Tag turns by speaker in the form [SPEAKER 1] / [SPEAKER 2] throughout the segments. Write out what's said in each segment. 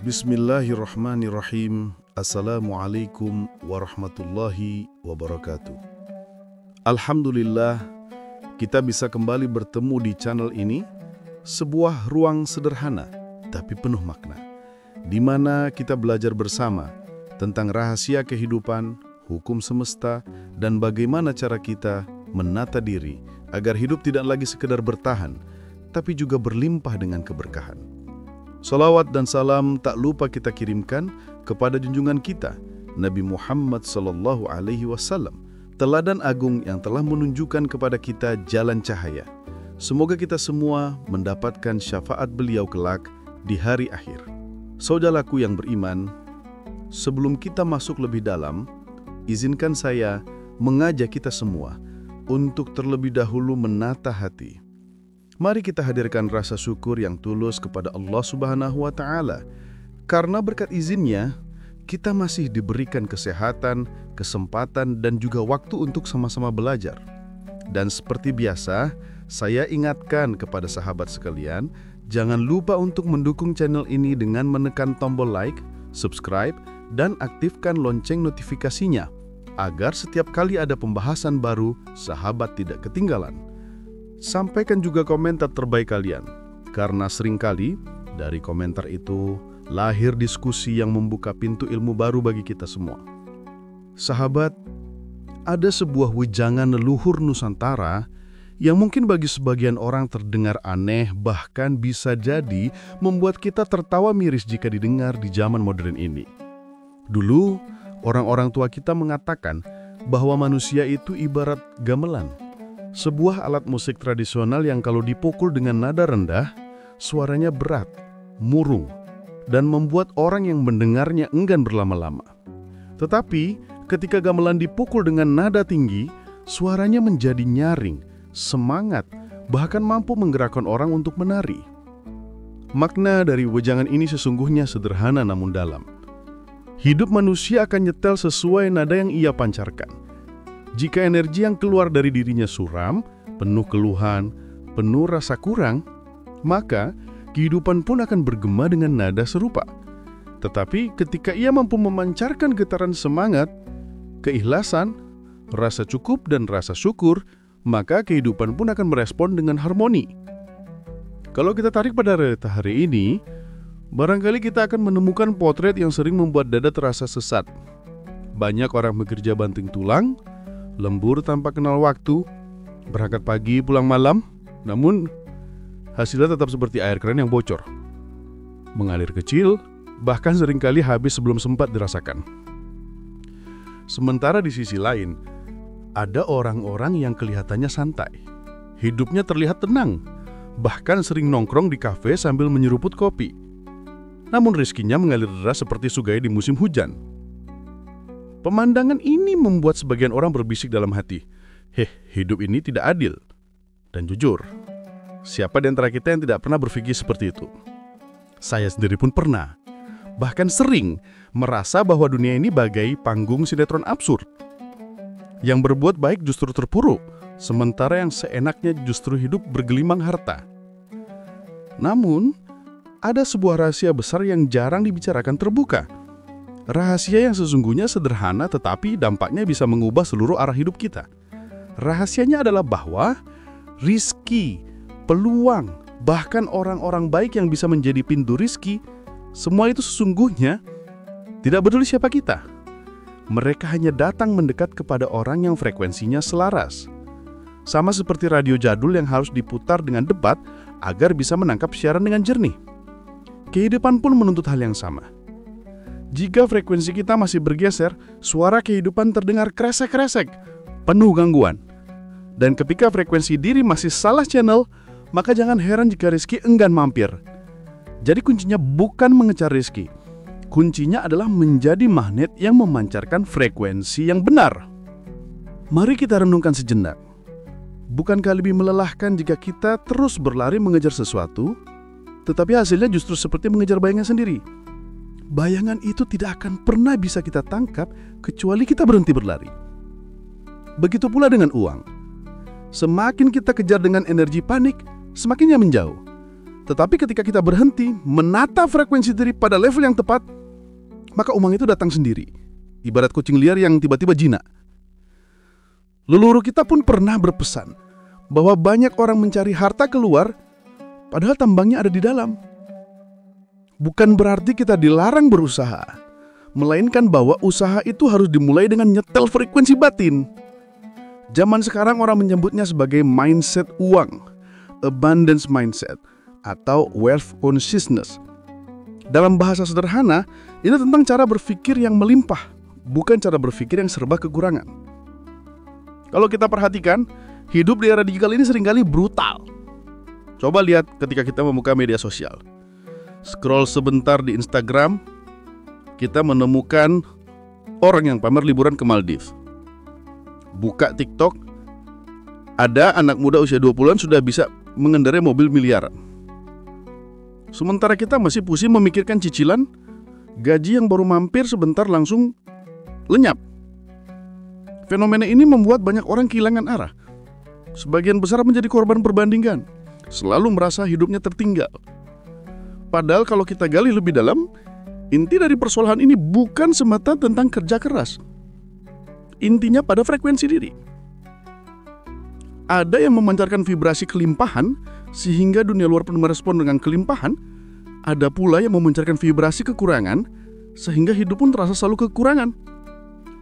[SPEAKER 1] Bismillahirrahmanirrahim. Assalamualaikum warahmatullahi wabarakatuh. Alhamdulillah, kita bisa kembali bertemu di channel ini, sebuah ruang sederhana tapi penuh makna, di mana kita belajar bersama tentang rahasia kehidupan, hukum semesta, dan bagaimana cara kita menata diri agar hidup tidak lagi sekedar bertahan, tapi juga berlimpah dengan keberkahan. Salawat dan salam tak lupa kita kirimkan kepada junjungan kita, Nabi Muhammad SAW, teladan agung yang telah menunjukkan kepada kita jalan cahaya. Semoga kita semua mendapatkan syafaat beliau kelak di hari akhir. Saudaraku yang beriman, sebelum kita masuk lebih dalam, izinkan saya mengajak kita semua untuk terlebih dahulu menata hati. Mari kita hadirkan rasa syukur yang tulus kepada Allah Subhanahu wa Ta'ala, karena berkat izinnya kita masih diberikan kesehatan, kesempatan, dan juga waktu untuk sama-sama belajar. Dan seperti biasa, saya ingatkan kepada sahabat sekalian, jangan lupa untuk mendukung channel ini dengan menekan tombol like, subscribe, dan aktifkan lonceng notifikasinya, agar setiap kali ada pembahasan baru, sahabat tidak ketinggalan. Sampaikan juga komentar terbaik kalian, karena seringkali dari komentar itu lahir diskusi yang membuka pintu ilmu baru bagi kita semua. Sahabat, ada sebuah wejangan leluhur Nusantara yang mungkin bagi sebagian orang terdengar aneh, bahkan bisa jadi membuat kita tertawa miris jika didengar di zaman modern ini. Dulu, orang-orang tua kita mengatakan bahwa manusia itu ibarat gamelan, sebuah alat musik tradisional yang kalau dipukul dengan nada rendah, suaranya berat, murung, dan membuat orang yang mendengarnya enggan berlama-lama. Tetapi, ketika gamelan dipukul dengan nada tinggi, suaranya menjadi nyaring, semangat, bahkan mampu menggerakkan orang untuk menari. Makna dari wejangan ini sesungguhnya sederhana namun dalam. Hidup manusia akan nyetel sesuai nada yang ia pancarkan. Jika energi yang keluar dari dirinya suram, penuh keluhan, penuh rasa kurang, maka kehidupan pun akan bergema dengan nada serupa. Tetapi ketika ia mampu memancarkan getaran semangat, keikhlasan, rasa cukup dan rasa syukur, maka kehidupan pun akan merespon dengan harmoni. Kalau kita tarik pada realita hari ini, barangkali kita akan menemukan potret yang sering membuat dada terasa sesat. Banyak orang bekerja banting tulang, lembur tanpa kenal waktu, berangkat pagi pulang malam, namun hasilnya tetap seperti air keran yang bocor, mengalir kecil, bahkan seringkali habis sebelum sempat dirasakan. Sementara di sisi lain, ada orang-orang yang kelihatannya santai, hidupnya terlihat tenang, bahkan sering nongkrong di kafe sambil menyeruput kopi. Namun rezekinya mengalir deras seperti sungai di musim hujan. Pemandangan ini membuat sebagian orang berbisik dalam hati, hidup ini tidak adil. Dan jujur, siapa di antara kita yang tidak pernah berpikir seperti itu? Saya sendiri pun pernah, bahkan sering merasa bahwa dunia ini bagai panggung sinetron absurd. Yang berbuat baik justru terpuruk, sementara yang seenaknya justru hidup bergelimang harta. Namun, ada sebuah rahasia besar yang jarang dibicarakan terbuka. Rahasia yang sesungguhnya sederhana tetapi dampaknya bisa mengubah seluruh arah hidup kita. Rahasianya adalah bahwa rizki, peluang, bahkan orang-orang baik yang bisa menjadi pintu rizki, semua itu sesungguhnya tidak peduli siapa kita. Mereka hanya datang mendekat kepada orang yang frekuensinya selaras. Sama seperti radio jadul yang harus diputar dengan debat agar bisa menangkap siaran dengan jernih. Kehidupan pun menuntut hal yang sama. Jika frekuensi kita masih bergeser, suara kehidupan terdengar kresek-kresek, penuh gangguan. Dan ketika frekuensi diri masih salah channel, maka jangan heran jika rezeki enggan mampir. Jadi kuncinya bukan mengejar rezeki. Kuncinya adalah menjadi magnet yang memancarkan frekuensi yang benar. Mari kita renungkan sejenak. Bukankah lebih melelahkan jika kita terus berlari mengejar sesuatu, tetapi hasilnya justru seperti mengejar bayangan sendiri? Bayangan itu tidak akan pernah bisa kita tangkap kecuali kita berhenti berlari. Begitu pula dengan uang. Semakin kita kejar dengan energi panik, semakin ia menjauh. Tetapi ketika kita berhenti menata frekuensi diri pada level yang tepat, maka umang itu datang sendiri. Ibarat kucing liar yang tiba-tiba jinak. Leluhur kita pun pernah berpesan bahwa banyak orang mencari harta keluar, padahal tambangnya ada di dalam. Bukan berarti kita dilarang berusaha, melainkan bahwa usaha itu harus dimulai dengan nyetel frekuensi batin. Zaman sekarang orang menyebutnya sebagai mindset uang, abundance mindset, atau wealth consciousness. Dalam bahasa sederhana, ini tentang cara berpikir yang melimpah, bukan cara berpikir yang serba kekurangan. Kalau kita perhatikan, hidup di era digital ini seringkali brutal. Coba lihat ketika kita membuka media sosial. Scroll sebentar di Instagram, kita menemukan orang yang pamer liburan ke Maldives. Buka TikTok, ada anak muda usia 20-an sudah bisa mengendarai mobil miliaran. Sementara kita masih pusing memikirkan cicilan, gaji yang baru mampir sebentar langsung lenyap. Fenomena ini membuat banyak orang kehilangan arah. Sebagian besar menjadi korban perbandingan, selalu merasa hidupnya tertinggal. Padahal kalau kita gali lebih dalam, inti dari persoalan ini bukan semata tentang kerja keras. Intinya pada frekuensi diri. Ada yang memancarkan vibrasi kelimpahan sehingga dunia luar penuh merespon dengan kelimpahan. Ada pula yang memancarkan vibrasi kekurangan sehingga hidup pun terasa selalu kekurangan.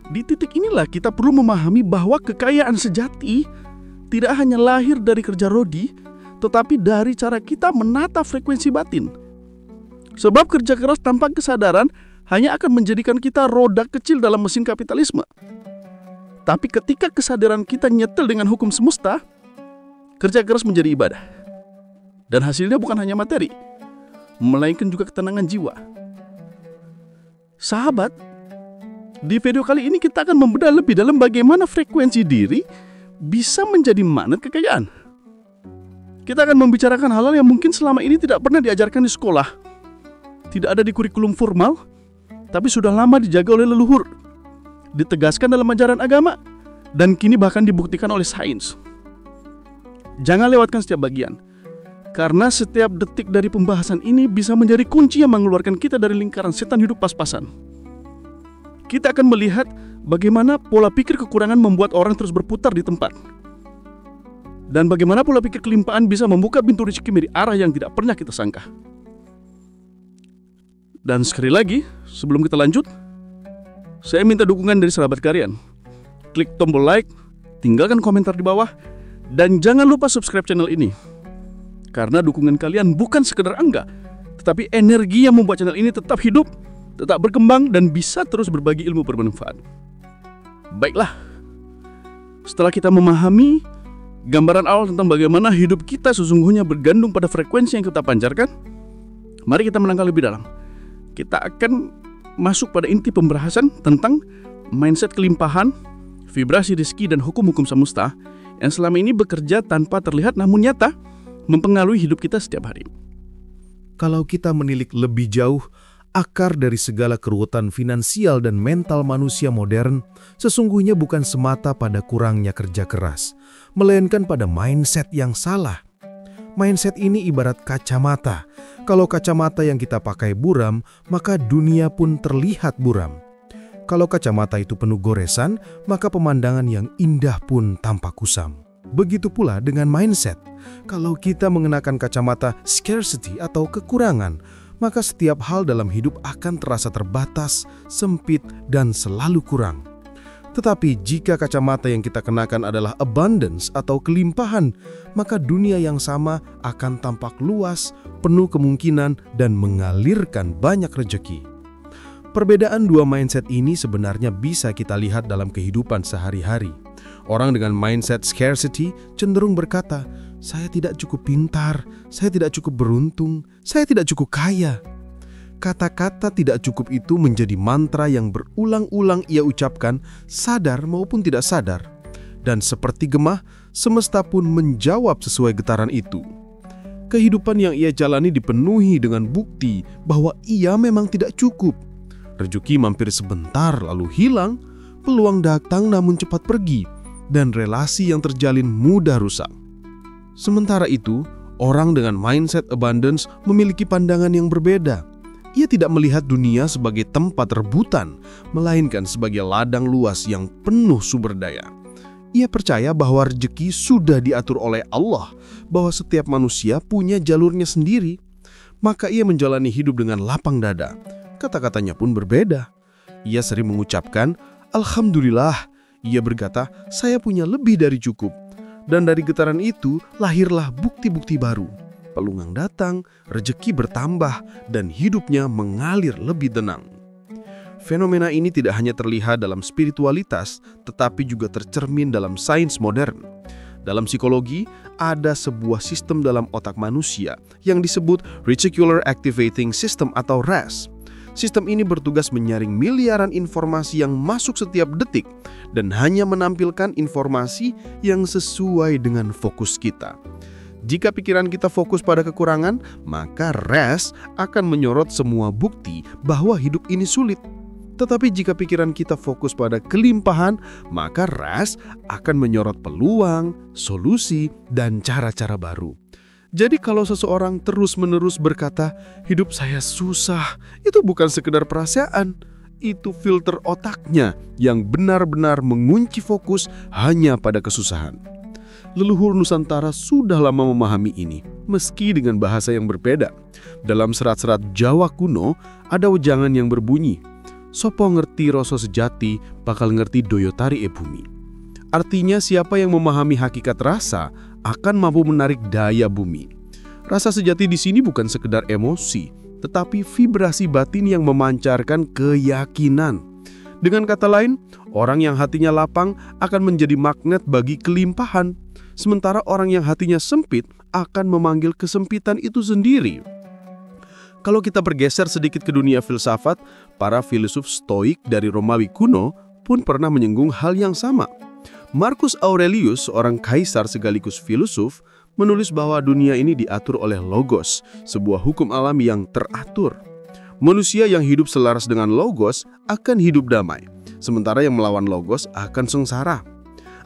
[SPEAKER 1] Di titik inilah kita perlu memahami bahwa kekayaan sejati tidak hanya lahir dari kerja rodi, tetapi dari cara kita menata frekuensi batin. Sebab kerja keras tanpa kesadaran hanya akan menjadikan kita roda kecil dalam mesin kapitalisme. Tapi ketika kesadaran kita nyetel dengan hukum semesta, kerja keras menjadi ibadah. Dan hasilnya bukan hanya materi, melainkan juga ketenangan jiwa. Sahabat, di video kali ini kita akan membedah lebih dalam bagaimana frekuensi diri bisa menjadi magnet kekayaan. Kita akan membicarakan hal-hal yang mungkin selama ini tidak pernah diajarkan di sekolah, tidak ada di kurikulum formal, tapi sudah lama dijaga oleh leluhur, ditegaskan dalam ajaran agama, dan kini bahkan dibuktikan oleh sains. Jangan lewatkan setiap bagian, karena setiap detik dari pembahasan ini bisa menjadi kunci yang mengeluarkan kita dari lingkaran setan hidup pas-pasan. Kita akan melihat bagaimana pola pikir kekurangan membuat orang terus berputar di tempat, dan bagaimana pola pikir kelimpahan bisa membuka pintu rezeki dari arah yang tidak pernah kita sangka. Dan sekali lagi, sebelum kita lanjut, saya minta dukungan dari sahabat kalian. Klik tombol like, tinggalkan komentar di bawah, dan jangan lupa subscribe channel ini. Karena dukungan kalian bukan sekedar angka, tetapi energi yang membuat channel ini tetap hidup, tetap berkembang, dan bisa terus berbagi ilmu bermanfaat. Baiklah, setelah kita memahami gambaran awal tentang bagaimana hidup kita sesungguhnya bergantung pada frekuensi yang kita pancarkan, mari kita melangkah lebih dalam. Kita akan masuk pada inti pembahasan tentang mindset kelimpahan, vibrasi rezeki, dan hukum-hukum semesta yang selama ini bekerja tanpa terlihat namun nyata mempengaruhi hidup kita setiap hari.
[SPEAKER 2] Kalau kita menilik lebih jauh, akar dari segala keruwetan finansial dan mental manusia modern sesungguhnya bukan semata pada kurangnya kerja keras, melainkan pada mindset yang salah. Mindset ini ibarat kacamata. Kalau kacamata yang kita pakai buram, maka dunia pun terlihat buram. Kalau kacamata itu penuh goresan, maka pemandangan yang indah pun tampak kusam. Begitu pula dengan mindset. Kalau kita mengenakan kacamata scarcity atau kekurangan, maka setiap hal dalam hidup akan terasa terbatas, sempit, dan selalu kurang. Tetapi jika kacamata yang kita kenakan adalah abundance atau kelimpahan, maka dunia yang sama akan tampak luas, penuh kemungkinan, dan mengalirkan banyak rezeki. Perbedaan dua mindset ini sebenarnya bisa kita lihat dalam kehidupan sehari-hari. Orang dengan mindset scarcity cenderung berkata, "Saya tidak cukup pintar, saya tidak cukup beruntung, saya tidak cukup kaya." Kata-kata tidak cukup itu menjadi mantra yang berulang-ulang ia ucapkan, sadar maupun tidak sadar. Dan seperti gemah, semesta pun menjawab sesuai getaran itu. Kehidupan yang ia jalani dipenuhi dengan bukti bahwa ia memang tidak cukup. Rezeki mampir sebentar lalu hilang, peluang datang namun cepat pergi, dan relasi yang terjalin mudah rusak. Sementara itu, Orang dengan mindset abundance memiliki pandangan yang berbeda. Ia tidak melihat dunia sebagai tempat rebutan, melainkan sebagai ladang luas yang penuh sumber daya. Ia percaya bahwa rezeki sudah diatur oleh Allah, bahwa setiap manusia punya jalurnya sendiri. Maka ia menjalani hidup dengan lapang dada. Kata-katanya pun berbeda. Ia sering mengucapkan, "Alhamdulillah." Ia berkata, "Saya punya lebih dari cukup." Dan dari getaran itu lahirlah bukti-bukti baru. Peluang datang, rezeki bertambah, dan hidupnya mengalir lebih tenang. Fenomena ini tidak hanya terlihat dalam spiritualitas, tetapi juga tercermin dalam sains modern. Dalam psikologi, ada sebuah sistem dalam otak manusia yang disebut Reticular Activating System atau RAS. Sistem ini bertugas menyaring miliaran informasi yang masuk setiap detik dan hanya menampilkan informasi yang sesuai dengan fokus kita. Jika pikiran kita fokus pada kekurangan, maka RAS akan menyorot semua bukti bahwa hidup ini sulit. Tetapi jika pikiran kita fokus pada kelimpahan, maka RAS akan menyorot peluang, solusi, dan cara-cara baru. Jadi kalau seseorang terus-menerus berkata, "Hidup saya susah," itu bukan sekedar perasaan. Itu filter otaknya yang benar-benar mengunci fokus hanya pada kesusahan. Leluhur Nusantara sudah lama memahami ini, meski dengan bahasa yang berbeda. Dalam serat-serat Jawa kuno, ada wejangan yang berbunyi, "Sopo ngerti rasa sejati, bakal ngerti doyotari e bumi." Artinya siapa yang memahami hakikat rasa akan mampu menarik daya bumi. Rasa sejati di sini bukan sekedar emosi, tetapi vibrasi batin yang memancarkan keyakinan. Dengan kata lain, orang yang hatinya lapang akan menjadi magnet bagi kelimpahan, sementara orang yang hatinya sempit akan memanggil kesempitan itu sendiri. Kalau kita bergeser sedikit ke dunia filsafat, para filsuf Stoik dari Romawi kuno pun pernah menyinggung hal yang sama. Marcus Aurelius, seorang kaisar sekaligus filsuf, menulis bahwa dunia ini diatur oleh logos, sebuah hukum alam yang teratur. Manusia yang hidup selaras dengan logos akan hidup damai, sementara yang melawan logos akan sengsara.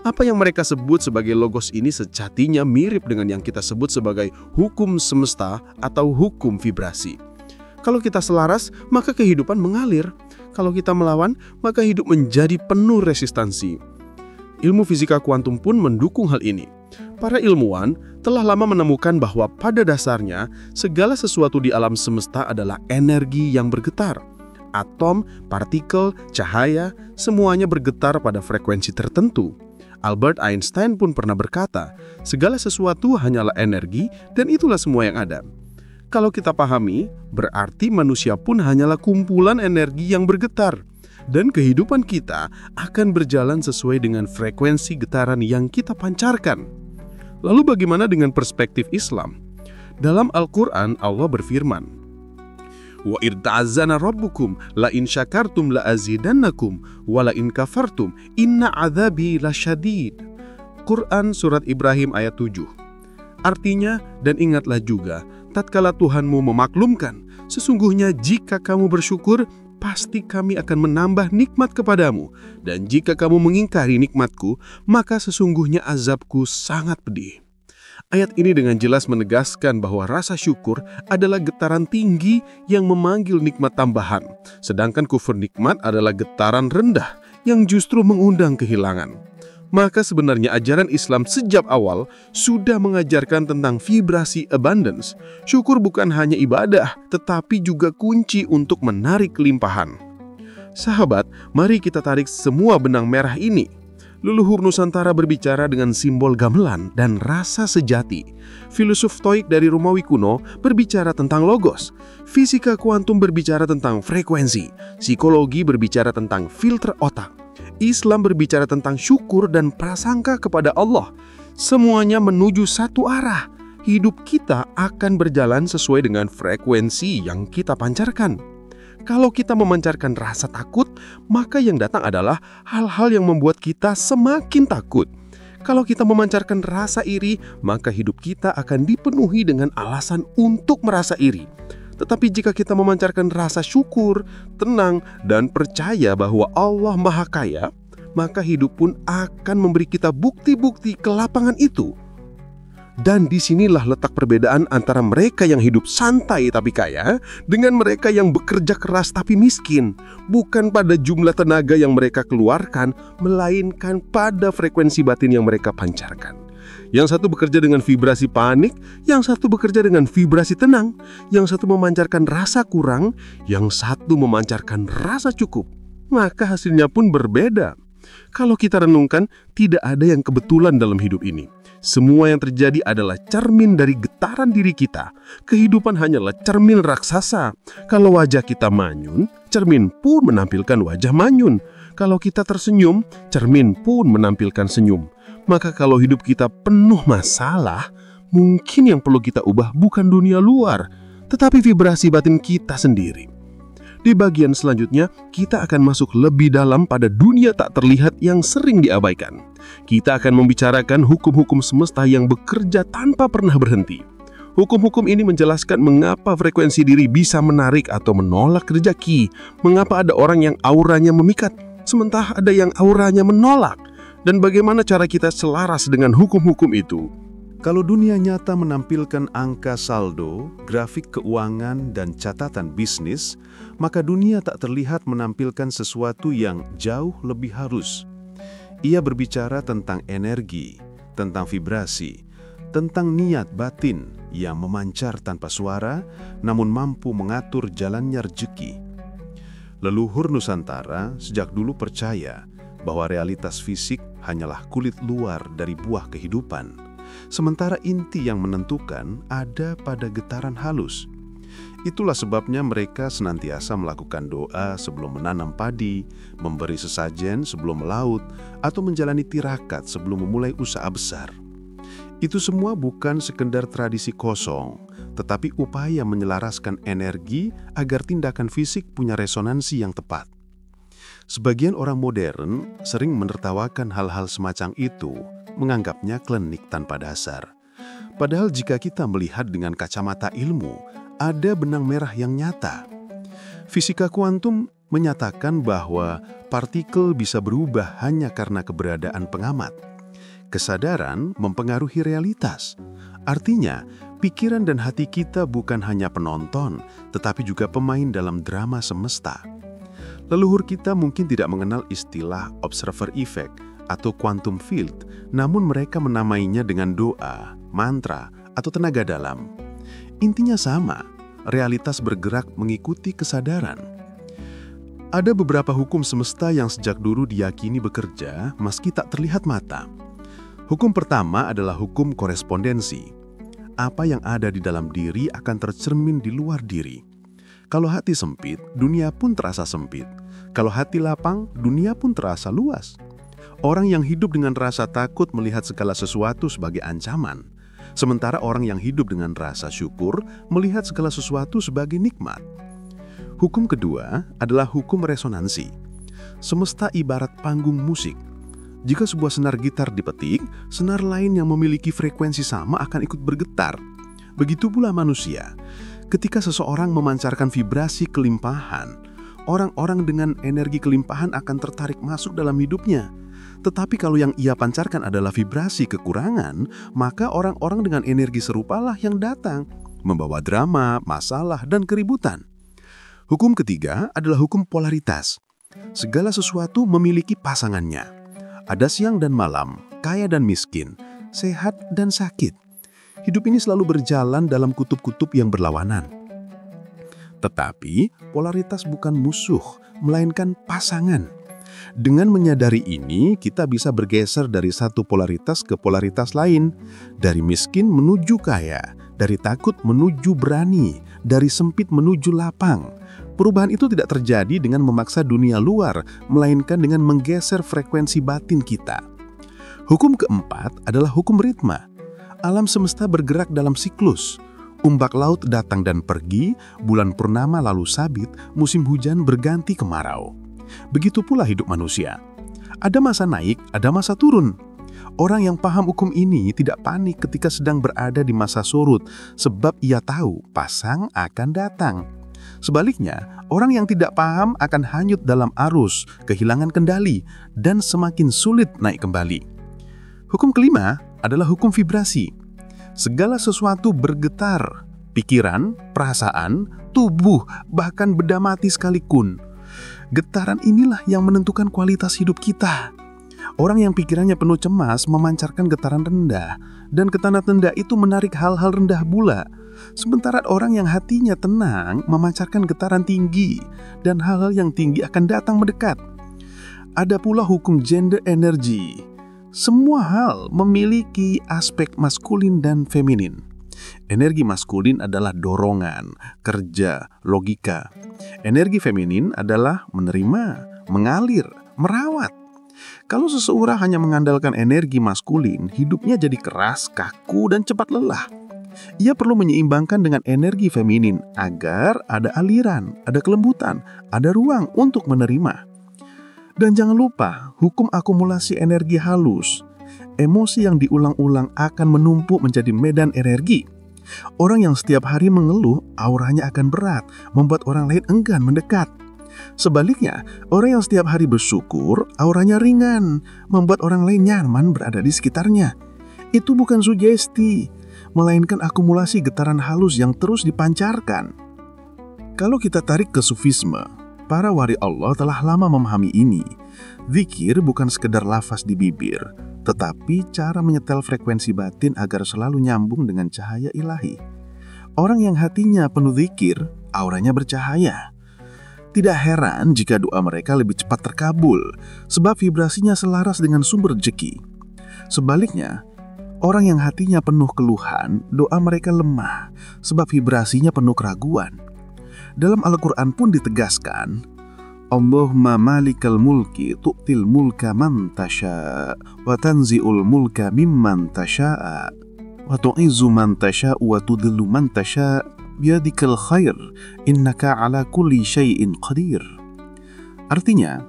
[SPEAKER 2] Apa yang mereka sebut sebagai logos ini sejatinya mirip dengan yang kita sebut sebagai hukum semesta atau hukum vibrasi. Kalau kita selaras, maka kehidupan mengalir. Kalau kita melawan, maka hidup menjadi penuh resistansi. Ilmu fisika kuantum pun mendukung hal ini. Para ilmuwan telah lama menemukan bahwa pada dasarnya segala sesuatu di alam semesta adalah energi yang bergetar. Atom, partikel, cahaya, semuanya bergetar pada frekuensi tertentu. Albert Einstein pun pernah berkata, segala sesuatu hanyalah energi dan itulah semua yang ada. Kalau kita pahami, berarti manusia pun hanyalah kumpulan energi yang bergetar. Dan kehidupan kita akan berjalan sesuai dengan frekuensi getaran yang kita pancarkan. Lalu bagaimana dengan perspektif Islam? Dalam Al-Quran, Allah berfirman, "Wa irta'azana rabbukum la in syakartum la azidannakum wa la in kafartum inna adzabi lasyadid." Quran Surat Ibrahim ayat 7. Artinya, dan ingatlah juga, tatkala Tuhanmu memaklumkan, sesungguhnya jika kamu bersyukur, pasti kami akan menambah nikmat kepadamu. Dan jika kamu mengingkari nikmatku, maka sesungguhnya azabku sangat pedih. Ayat ini dengan jelas menegaskan bahwa rasa syukur adalah getaran tinggi yang memanggil nikmat tambahan. Sedangkan kufur nikmat adalah getaran rendah yang justru mengundang kehilangan. Maka sebenarnya ajaran Islam sejak awal sudah mengajarkan tentang vibrasi abundance. Syukur bukan hanya ibadah, tetapi juga kunci untuk menarik kelimpahan. Sahabat, mari kita tarik semua benang merah ini. Leluhur Nusantara berbicara dengan simbol gamelan dan rasa sejati. Filosof Stoik dari Romawi kuno berbicara tentang logos. Fisika kuantum berbicara tentang frekuensi. Psikologi berbicara tentang filter otak. Islam berbicara tentang syukur dan prasangka kepada Allah. Semuanya menuju satu arah. Hidup kita akan berjalan sesuai dengan frekuensi yang kita pancarkan. Kalau kita memancarkan rasa takut, maka yang datang adalah hal-hal yang membuat kita semakin takut. Kalau kita memancarkan rasa iri, maka hidup kita akan dipenuhi dengan alasan untuk merasa iri. Tetapi jika kita memancarkan rasa syukur, tenang, dan percaya bahwa Allah Maha Kaya, maka hidup pun akan memberi kita bukti-bukti kelapangan itu.
[SPEAKER 3] Dan disinilah letak perbedaan antara mereka yang hidup santai tapi kaya dengan mereka yang bekerja keras tapi miskin. Bukan pada jumlah tenaga yang mereka keluarkan, melainkan pada frekuensi batin yang mereka pancarkan. Yang satu bekerja dengan vibrasi panik, yang satu bekerja dengan vibrasi tenang, yang satu memancarkan rasa kurang, yang satu memancarkan rasa cukup. Maka hasilnya pun berbeda. Kalau kita renungkan, tidak ada yang kebetulan dalam hidup ini. Semua yang terjadi adalah cermin dari getaran diri kita. Kehidupan hanyalah cermin raksasa. Kalau wajah kita manyun, cermin pun menampilkan wajah manyun. Kalau kita tersenyum, cermin pun menampilkan senyum. Maka kalau hidup kita penuh masalah, mungkin yang perlu kita ubah bukan dunia luar, tetapi vibrasi batin kita sendiri. Di bagian selanjutnya, kita akan masuk lebih dalam pada dunia tak terlihat yang sering diabaikan. Kita akan membicarakan hukum-hukum semesta yang bekerja tanpa pernah berhenti. Hukum-hukum ini menjelaskan mengapa frekuensi diri bisa menarik atau menolak rezeki, mengapa ada orang yang auranya memikat, sementara ada yang auranya menolak, dan bagaimana cara kita selaras dengan hukum-hukum itu.
[SPEAKER 2] Kalau dunia nyata menampilkan angka saldo, grafik keuangan, dan catatan bisnis, maka dunia tak terlihat menampilkan sesuatu yang jauh lebih halus. Ia berbicara tentang energi, tentang vibrasi, tentang niat batin yang memancar tanpa suara, namun mampu mengatur jalannya rezeki. Leluhur Nusantara sejak dulu percaya bahwa realitas fisik hanyalah kulit luar dari buah kehidupan. Sementara inti yang menentukan ada pada getaran halus. Itulah sebabnya mereka senantiasa melakukan doa sebelum menanam padi, memberi sesajen sebelum melaut, atau menjalani tirakat sebelum memulai usaha besar. Itu semua bukan sekedar tradisi kosong, tetapi upaya menyelaraskan energi agar tindakan fisik punya resonansi yang tepat. Sebagian orang modern sering menertawakan hal-hal semacam itu, menganggapnya klinik tanpa dasar. Padahal jika kita melihat dengan kacamata ilmu, ada benang merah yang nyata. Fisika kuantum menyatakan bahwa partikel bisa berubah hanya karena keberadaan pengamat. Kesadaran mempengaruhi realitas. Artinya, pikiran dan hati kita bukan hanya penonton, tetapi juga pemain dalam drama semesta. Leluhur kita mungkin tidak mengenal istilah observer effect atau quantum field, namun mereka menamainya dengan doa, mantra, atau tenaga dalam. Intinya sama, realitas bergerak mengikuti kesadaran. Ada beberapa hukum semesta yang sejak dulu diyakini bekerja meski tak terlihat mata. Hukum pertama adalah hukum korespondensi. Apa yang ada di dalam diri akan tercermin di luar diri. Kalau hati sempit, dunia pun terasa sempit. Kalau hati lapang, dunia pun terasa luas. Orang yang hidup dengan rasa takut melihat segala sesuatu sebagai ancaman. Sementara orang yang hidup dengan rasa syukur melihat segala sesuatu sebagai nikmat. Hukum kedua adalah hukum resonansi. Semesta ibarat panggung musik. Jika sebuah senar gitar dipetik, senar lain yang memiliki frekuensi sama akan ikut bergetar. Begitu pula manusia. Ketika seseorang memancarkan vibrasi kelimpahan, orang-orang dengan energi kelimpahan akan tertarik masuk dalam hidupnya. Tetapi kalau yang ia pancarkan adalah vibrasi kekurangan, maka orang-orang dengan energi serupalah yang datang, membawa drama, masalah, dan keributan. Hukum ketiga adalah hukum polaritas. Segala sesuatu memiliki pasangannya. Ada siang dan malam, kaya dan miskin, sehat dan sakit. Hidup ini selalu berjalan dalam kutub-kutub yang berlawanan. Tetapi polaritas bukan musuh, melainkan pasangan. Dengan menyadari ini, kita bisa bergeser dari satu polaritas ke polaritas lain. Dari miskin menuju kaya, dari takut menuju berani, dari sempit menuju lapang. Perubahan itu tidak terjadi dengan memaksa dunia luar, melainkan dengan menggeser frekuensi batin kita. Hukum keempat adalah hukum ritma. Alam semesta bergerak dalam siklus. Ombak laut datang dan pergi, bulan purnama lalu sabit, musim hujan berganti kemarau. Begitu pula hidup manusia. Ada masa naik, ada masa turun. Orang yang paham hukum ini tidak panik ketika sedang berada di masa surut, sebab ia tahu pasang akan datang. Sebaliknya, orang yang tidak paham akan hanyut dalam arus, kehilangan kendali, dan semakin sulit naik kembali. Hukum kelima adalah hukum vibrasi.
[SPEAKER 1] Segala sesuatu bergetar, pikiran, perasaan, tubuh, bahkan benda mati sekalipun. Getaran inilah yang menentukan kualitas hidup kita. Orang yang pikirannya penuh cemas memancarkan getaran rendah, dan getaran rendah itu menarik hal-hal rendah pula. Sementara orang yang hatinya tenang memancarkan getaran tinggi, dan hal-hal yang tinggi akan datang mendekat. Ada pula hukum gender energy. Semua hal memiliki aspek maskulin dan feminin. Energi maskulin adalah dorongan, kerja, logika. Energi feminin adalah menerima, mengalir, merawat. Kalau seseorang hanya mengandalkan energi maskulin, hidupnya jadi keras, kaku, dan cepat lelah. Ia perlu menyeimbangkan dengan energi feminin agar ada aliran, ada kelembutan, ada ruang untuk menerima. Dan jangan lupa hukum akumulasi energi halus. Emosi yang diulang-ulang akan menumpuk menjadi medan energi. Orang yang setiap hari mengeluh, auranya akan berat, membuat orang lain enggan mendekat. Sebaliknya, orang yang setiap hari bersyukur, auranya ringan, membuat orang lain nyaman berada di sekitarnya. Itu bukan sugesti, melainkan akumulasi getaran halus yang terus dipancarkan. Kalau kita tarik ke sufisme, para wali Allah telah lama memahami ini. Zikir bukan sekedar lafaz di bibir, tetapi cara menyetel frekuensi batin agar selalu nyambung dengan cahaya ilahi. Orang yang hatinya penuh zikir, auranya bercahaya. Tidak heran jika doa mereka lebih cepat terkabul, sebab vibrasinya selaras dengan sumber rezeki. Sebaliknya, orang yang hatinya penuh keluhan, doa mereka lemah, sebab vibrasinya penuh keraguan. Dalam Al-Quran pun ditegaskan, Allahumma malikal mulki tu'til mulka man tasha' wa tanzi'ul mulka mimman tasha' wa tu'izzu man tasha' wa tudhillu man tasha' biyadikal khair innaka ala kulli syai'in qadir. Artinya,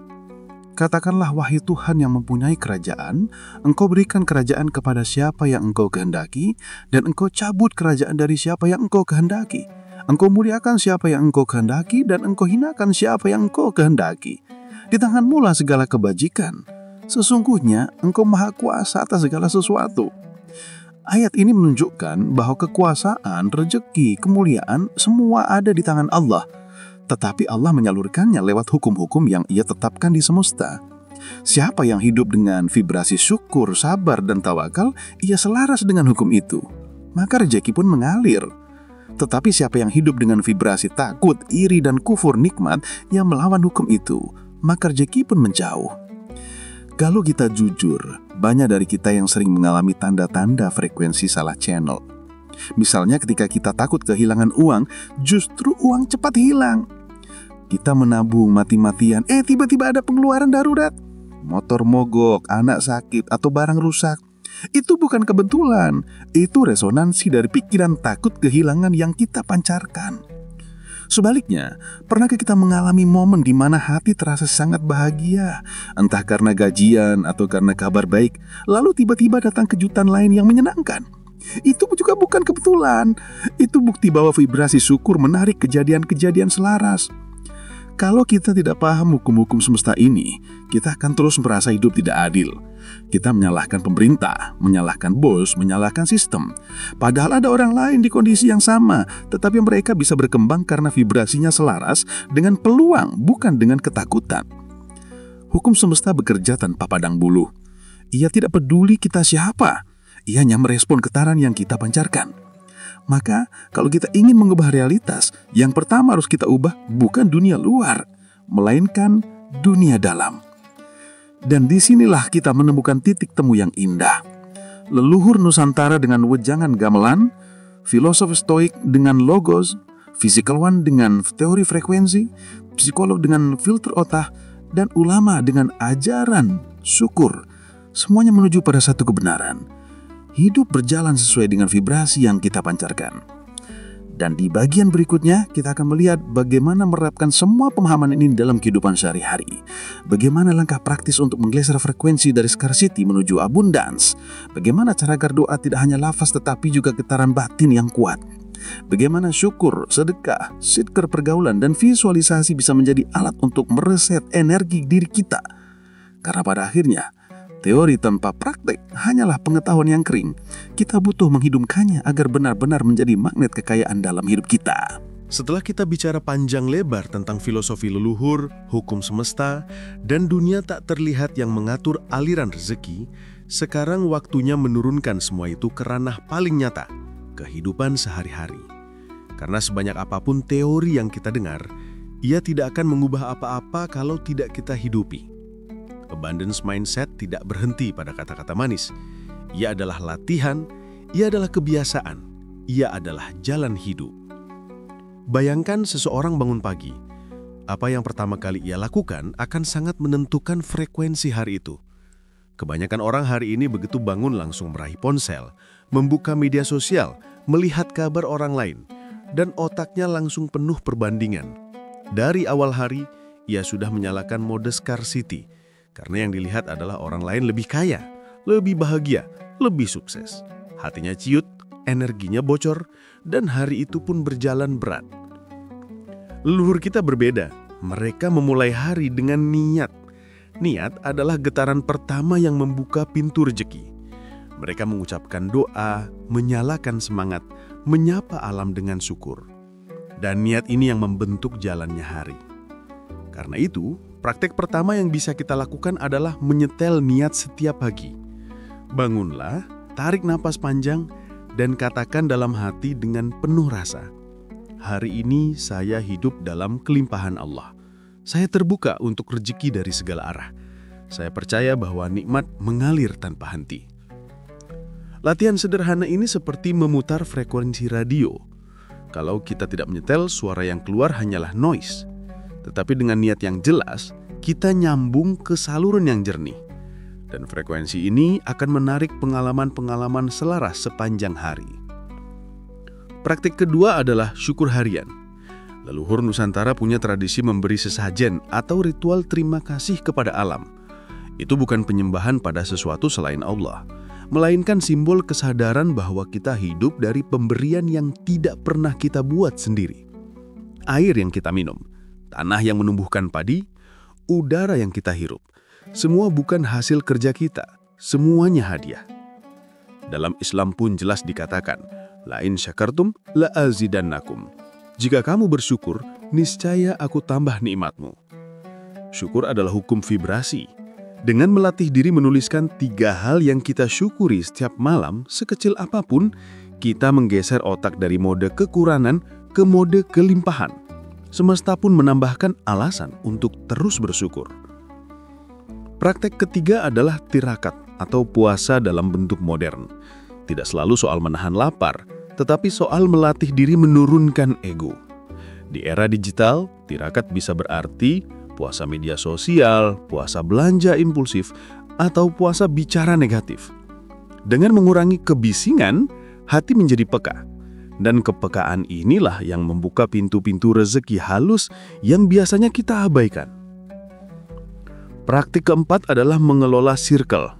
[SPEAKER 1] katakanlah wahai Tuhan yang mempunyai kerajaan, Engkau berikan kerajaan kepada siapa yang Engkau kehendaki, dan Engkau cabut kerajaan dari siapa yang Engkau kehendaki. Engkau muliakan siapa yang Engkau kehendaki, dan Engkau hinakan siapa yang Engkau kehendaki. Di tangan-Mu lah segala kebajikan. Sesungguhnya Engkau maha kuasa atas segala sesuatu. Ayat ini menunjukkan bahwa kekuasaan, rezeki, kemuliaan semua ada di tangan Allah. Tetapi Allah menyalurkannya lewat hukum-hukum yang Ia tetapkan di semesta. Siapa yang hidup dengan vibrasi syukur, sabar, dan tawakal, ia selaras dengan hukum itu. Maka rezeki pun mengalir. Tetapi siapa yang hidup dengan vibrasi takut, iri, dan kufur nikmat yang melawan hukum itu, maka rezeki pun menjauh. Kalau kita jujur, banyak dari kita yang sering mengalami tanda-tanda frekuensi salah channel. Misalnya ketika kita takut kehilangan uang, justru uang cepat hilang. Kita menabung mati-matian, tiba-tiba ada pengeluaran darurat. Motor mogok, anak sakit, atau barang rusak. Itu bukan kebetulan, itu resonansi dari pikiran takut kehilangan yang kita pancarkan. Sebaliknya, pernahkah kita mengalami momen di mana hati terasa sangat bahagia, entah karena gajian atau karena kabar baik, lalu tiba-tiba datang kejutan lain yang menyenangkan? Itu juga bukan kebetulan, itu bukti bahwa vibrasi syukur menarik kejadian-kejadian selaras. Kalau kita tidak paham hukum-hukum semesta ini, kita akan terus merasa hidup tidak adil. Kita menyalahkan pemerintah, menyalahkan bos, menyalahkan sistem. Padahal ada orang lain di kondisi yang sama, tetapi mereka bisa berkembang karena vibrasinya selaras dengan peluang, bukan dengan ketakutan. Hukum semesta bekerja tanpa padang buluh. Ia tidak peduli kita siapa, ia hanya merespon getaran yang kita pancarkan. Maka, kalau kita ingin mengubah realitas, yang pertama harus kita ubah bukan dunia luar, melainkan dunia dalam. Dan disinilah kita menemukan titik temu yang indah. Leluhur Nusantara dengan wejangan gamelan, filosof stoik dengan logos, physical one dengan teori frekuensi, psikolog dengan filter otak, dan ulama dengan ajaran syukur. Semuanya menuju pada satu kebenaran. Hidup berjalan sesuai dengan vibrasi yang kita pancarkan. Dan di bagian berikutnya, kita akan melihat bagaimana menerapkan semua pemahaman ini dalam kehidupan sehari-hari. Bagaimana langkah praktis untuk menggeser frekuensi dari scarcity menuju abundance. Bagaimana cara agar doa tidak hanya lafaz tetapi juga getaran batin yang kuat. Bagaimana syukur, sedekah, zikir pergaulan, dan visualisasi bisa menjadi alat untuk mereset energi diri kita. Karena pada akhirnya,
[SPEAKER 4] Teori tanpa praktek hanyalah pengetahuan yang kering. Kita butuh menghidupkannya agar benar-benar menjadi magnet kekayaan dalam hidup kita.
[SPEAKER 2] Setelah kita bicara panjang lebar tentang filosofi leluhur, hukum semesta, dan dunia tak terlihat yang mengatur aliran rezeki, sekarang waktunya menurunkan semua itu ke ranah paling nyata, kehidupan sehari-hari. Karena sebanyak apapun teori yang kita dengar, ia tidak akan mengubah apa-apa kalau tidak kita hidupi. Abundance mindset tidak berhenti pada kata-kata manis. Ia adalah latihan, ia adalah kebiasaan, ia adalah jalan hidup. Bayangkan seseorang bangun pagi. Apa yang pertama kali ia lakukan akan sangat menentukan frekuensi hari itu. Kebanyakan orang hari ini begitu bangun langsung meraih ponsel, membuka media sosial, melihat kabar orang lain, dan otaknya langsung penuh perbandingan. Dari awal hari, ia sudah menyalakan mode scarcity, karena yang dilihat adalah orang lain lebih kaya, lebih bahagia, lebih sukses. Hatinya ciut, energinya bocor, dan hari itu pun berjalan berat. Leluhur kita berbeda. Mereka memulai hari dengan niat. Niat adalah getaran pertama yang membuka pintu rejeki. Mereka mengucapkan doa, menyalakan semangat, menyapa alam dengan syukur. Dan niat ini yang membentuk jalannya hari. Karena itu, praktek pertama yang bisa kita lakukan adalah menyetel niat setiap pagi. Bangunlah, tarik napas panjang, dan katakan dalam hati dengan penuh rasa, hari ini saya hidup dalam kelimpahan Allah. Saya terbuka untuk rezeki dari segala arah. Saya percaya bahwa nikmat mengalir tanpa henti. Latihan sederhana ini seperti memutar frekuensi radio. Kalau kita tidak menyetel, suara yang keluar hanyalah noise. Tetapi dengan niat yang jelas, kita nyambung ke saluran yang jernih. Dan frekuensi ini akan menarik pengalaman-pengalaman selaras sepanjang hari. Praktik kedua adalah syukur harian. Leluhur Nusantara punya tradisi memberi sesajen atau ritual terima kasih kepada alam. Itu bukan penyembahan pada sesuatu selain Allah, melainkan simbol kesadaran bahwa kita hidup dari pemberian yang tidak pernah kita buat sendiri. Air yang kita minum, tanah yang menumbuhkan padi, udara yang kita hirup, semua bukan hasil kerja kita, semuanya hadiah. Dalam Islam pun jelas dikatakan, la in syakartum la azidannakum. Jika kamu bersyukur, niscaya aku tambah nikmatmu. Syukur adalah hukum vibrasi. Dengan melatih diri menuliskan 3 hal yang kita syukuri setiap malam, sekecil apapun, kita menggeser otak dari mode kekurangan ke mode kelimpahan. Semesta pun menambahkan alasan untuk terus bersyukur. Praktek ketiga adalah tirakat atau puasa dalam bentuk modern. Tidak selalu soal menahan lapar, tetapi soal melatih diri menurunkan ego. Di era digital, tirakat bisa berarti puasa media sosial, puasa belanja impulsif, atau puasa bicara negatif. Dengan mengurangi kebisingan, hati menjadi peka. Dan kepekaan inilah yang membuka pintu-pintu rezeki halus yang biasanya kita abaikan. Praktik keempat adalah mengelola circle.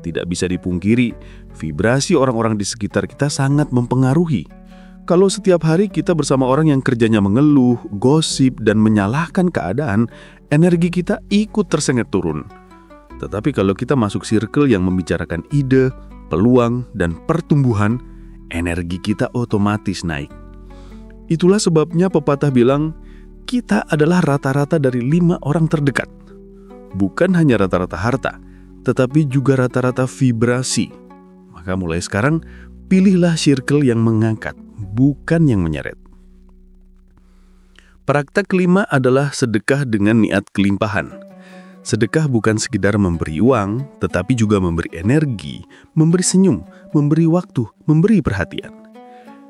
[SPEAKER 2] Tidak bisa dipungkiri, vibrasi orang-orang di sekitar kita sangat mempengaruhi. Kalau setiap hari kita bersama orang yang kerjanya mengeluh, gosip, dan menyalahkan keadaan, energi kita ikut tersengat turun. Tetapi kalau kita masuk circle yang membicarakan ide, peluang, dan pertumbuhan, energi kita otomatis naik. Itulah sebabnya pepatah bilang, kita adalah rata-rata dari 5 orang terdekat. Bukan hanya rata-rata harta, tetapi juga rata-rata vibrasi. Maka mulai sekarang, pilihlah circle yang mengangkat, bukan yang menyeret. Praktek kelima adalah sedekah dengan niat kelimpahan. Sedekah bukan sekedar memberi uang, tetapi juga memberi energi, memberi senyum, memberi waktu, memberi perhatian.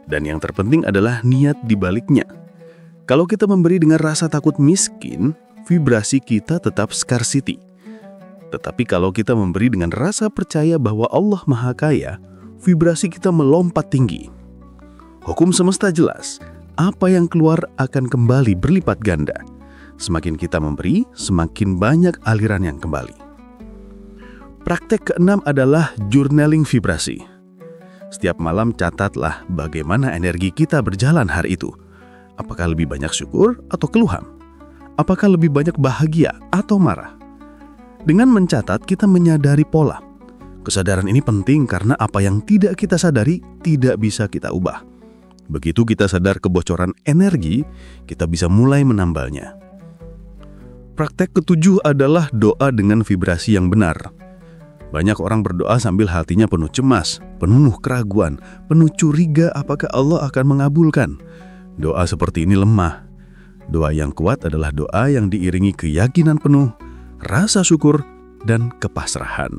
[SPEAKER 2] Dan yang terpenting adalah niat di baliknya. Kalau kita memberi dengan rasa takut miskin, vibrasi kita tetap scarcity. Tetapi kalau kita memberi dengan rasa percaya bahwa Allah Maha Kaya, vibrasi kita melompat tinggi. Hukum semesta jelas, apa yang keluar akan kembali berlipat ganda. Semakin kita memberi, semakin banyak aliran yang kembali. Praktek keenam adalah journaling vibrasi. Setiap malam catatlah bagaimana energi kita berjalan hari itu. Apakah lebih banyak syukur atau keluhan? Apakah lebih banyak bahagia atau marah?
[SPEAKER 1] Dengan mencatat, kita menyadari pola. Kesadaran ini penting karena apa yang tidak kita sadari tidak bisa kita ubah. Begitu kita sadar kebocoran energi, kita bisa mulai menambalnya. Praktek ketujuh adalah doa dengan vibrasi yang benar. Banyak orang berdoa sambil hatinya penuh cemas, penuh keraguan, penuh curiga apakah Allah akan mengabulkan. Doa seperti ini lemah. Doa yang kuat adalah doa yang diiringi keyakinan penuh, rasa syukur, dan kepasrahan.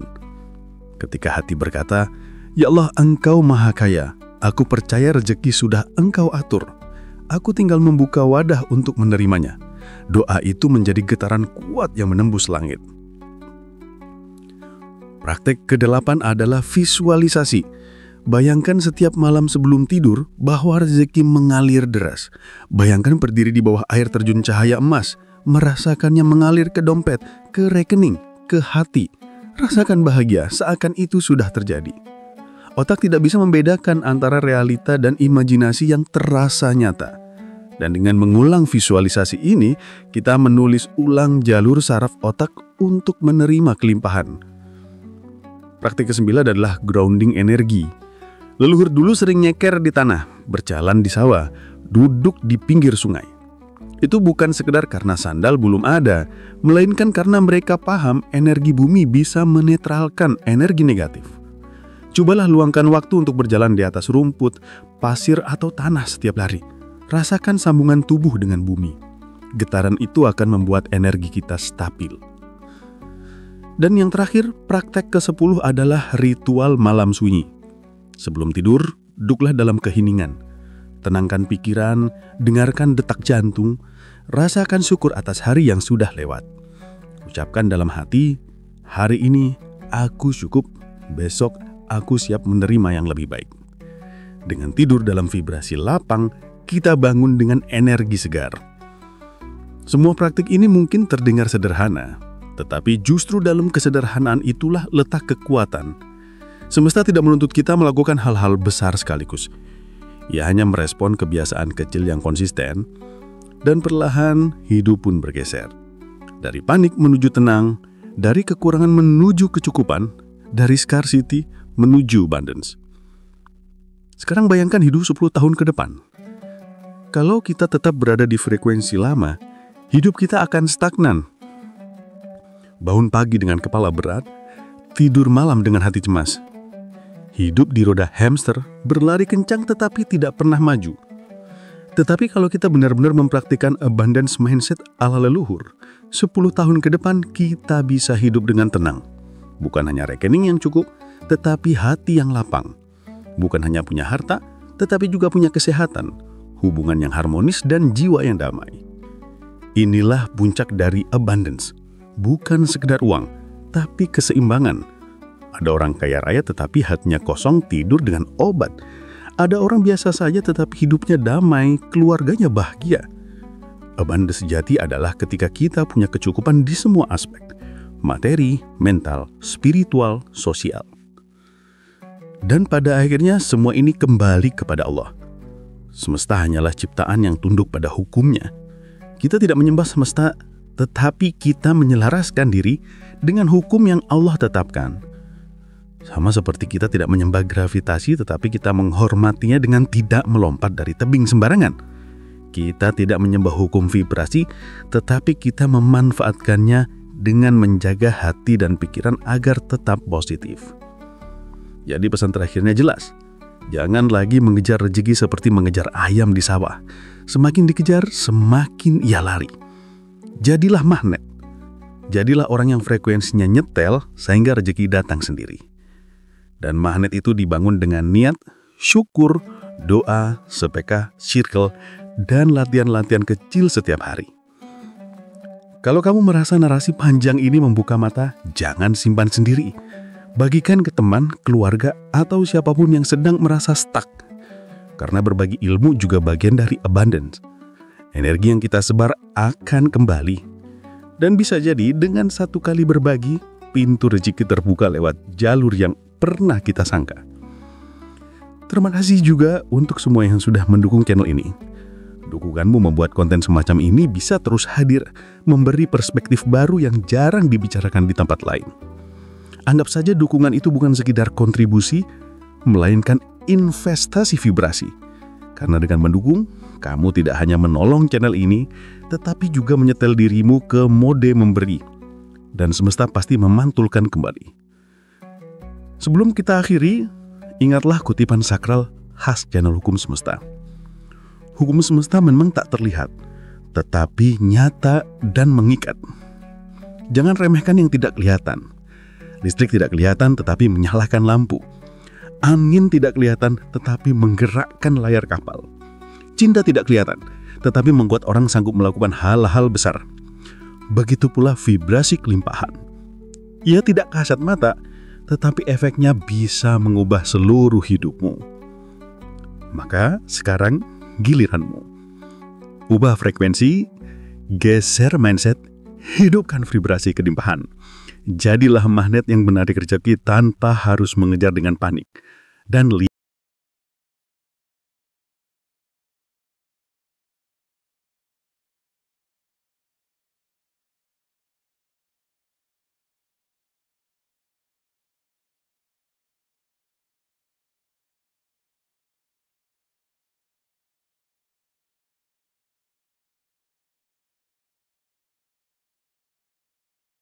[SPEAKER 1] Ketika hati berkata, "Ya Allah, Engkau Maha Kaya, aku percaya rezeki sudah Engkau atur. Aku tinggal membuka wadah untuk menerimanya." Doa itu menjadi getaran kuat yang menembus langit. Praktek ke-8 adalah visualisasi. Bayangkan setiap malam sebelum tidur bahwa rezeki mengalir deras. Bayangkan berdiri di bawah air terjun cahaya emas, merasakannya mengalir ke dompet, ke rekening, ke hati. Rasakan bahagia seakan itu sudah terjadi. Otak tidak bisa membedakan antara realita dan imajinasi yang terasa nyata. Dan dengan mengulang visualisasi ini, kita menulis ulang jalur saraf otak untuk menerima kelimpahan. Praktik ke-9 adalah grounding energi. Leluhur dulu sering nyeker di tanah, berjalan di sawah, duduk di pinggir sungai. Itu bukan sekedar karena sandal belum ada, melainkan karena mereka paham energi bumi bisa menetralkan energi negatif. Cobalah luangkan waktu untuk berjalan di atas rumput, pasir, atau tanah setiap hari. Rasakan sambungan tubuh dengan bumi. Getaran itu akan membuat energi kita stabil. Dan yang terakhir, praktek ke-10 adalah ritual malam sunyi. Sebelum tidur, duduklah dalam keheningan. Tenangkan pikiran, dengarkan detak jantung, rasakan syukur atas hari yang sudah lewat. Ucapkan dalam hati, hari ini aku cukup, besok aku siap menerima yang lebih baik. Dengan tidur dalam vibrasi lapang, kita bangun dengan energi segar. Semua praktik ini mungkin terdengar sederhana, tetapi justru dalam kesederhanaan itulah letak kekuatan. Semesta tidak menuntut kita melakukan hal-hal besar sekaligus. Ia hanya merespon kebiasaan kecil yang konsisten, dan perlahan hidup pun bergeser. Dari panik menuju tenang, dari kekurangan menuju kecukupan, dari scarcity menuju abundance. Sekarang bayangkan hidup 10 tahun ke depan. Kalau kita tetap berada di frekuensi lama, hidup kita akan stagnan. Bangun pagi dengan kepala berat, tidur malam dengan hati cemas. Hidup di roda hamster, berlari kencang tetapi tidak pernah maju. Tetapi kalau kita benar-benar mempraktikkan abundance mindset ala leluhur, 10 tahun ke depan kita bisa hidup dengan tenang. Bukan hanya rekening yang cukup, tetapi hati yang lapang. Bukan hanya punya harta, tetapi juga punya kesehatan, hubungan yang harmonis, dan jiwa yang damai. Inilah puncak dari abundance. Bukan sekedar uang, tapi keseimbangan. Ada orang kaya raya tetapi hatinya kosong, tidur dengan obat. Ada orang biasa saja tetapi hidupnya damai, keluarganya bahagia. Abundance sejati adalah ketika kita punya kecukupan di semua aspek. Materi, mental, spiritual, sosial. Dan pada akhirnya semua ini kembali kepada Allah. Semesta hanyalah ciptaan yang tunduk pada hukumnya. Kita tidak menyembah semesta, tetapi kita menyelaraskan diri dengan hukum yang Allah tetapkan. Sama seperti kita tidak menyembah gravitasi, tetapi kita menghormatinya dengan tidak melompat dari tebing sembarangan. Kita tidak menyembah hukum vibrasi, tetapi kita memanfaatkannya dengan menjaga hati dan pikiran agar tetap positif. Jadi pesan terakhirnya jelas. Jangan lagi mengejar rezeki seperti mengejar ayam di sawah. Semakin dikejar, semakin ia lari. Jadilah magnet. Jadilah orang yang frekuensinya nyetel sehingga rezeki datang sendiri. Dan magnet itu dibangun dengan niat, syukur, doa, sedekah, circle, dan latihan-latihan kecil setiap hari. Kalau kamu merasa narasi panjang ini membuka mata, jangan simpan sendiri. Bagikan ke teman, keluarga, atau siapapun yang sedang merasa stuck. Karena berbagi ilmu juga bagian dari abundance. Energi yang kita sebar akan kembali. Dan bisa jadi dengan satu kali berbagi, pintu rezeki terbuka lewat jalur yang pernah kita sangka. Terima kasih juga untuk semua yang sudah mendukung channel ini. Dukunganmu membuat konten semacam ini bisa terus hadir, memberi perspektif baru yang jarang dibicarakan di tempat lain. Anggap saja dukungan itu bukan sekedar kontribusi, melainkan investasi vibrasi. Karena dengan mendukung, kamu tidak hanya menolong channel ini, tetapi juga menyetel dirimu ke mode memberi. Dan semesta pasti memantulkan kembali. Sebelum kita akhiri, ingatlah kutipan sakral khas channel Hukum Semesta. Hukum semesta memang tak terlihat, tetapi nyata dan mengikat. Jangan remehkan yang tidak kelihatan. Listrik tidak kelihatan tetapi menyalakan lampu. Angin tidak kelihatan tetapi menggerakkan layar kapal. Cinta tidak kelihatan tetapi membuat orang sanggup melakukan hal-hal besar. Begitu pula vibrasi kelimpahan. Ia tidak kasat mata, tetapi efeknya bisa mengubah seluruh hidupmu. Maka sekarang giliranmu. Ubah frekuensi, geser mindset, hidupkan vibrasi kelimpahan. Jadilah magnet yang benar di rezeki tanpa harus mengejar dengan panik. Dan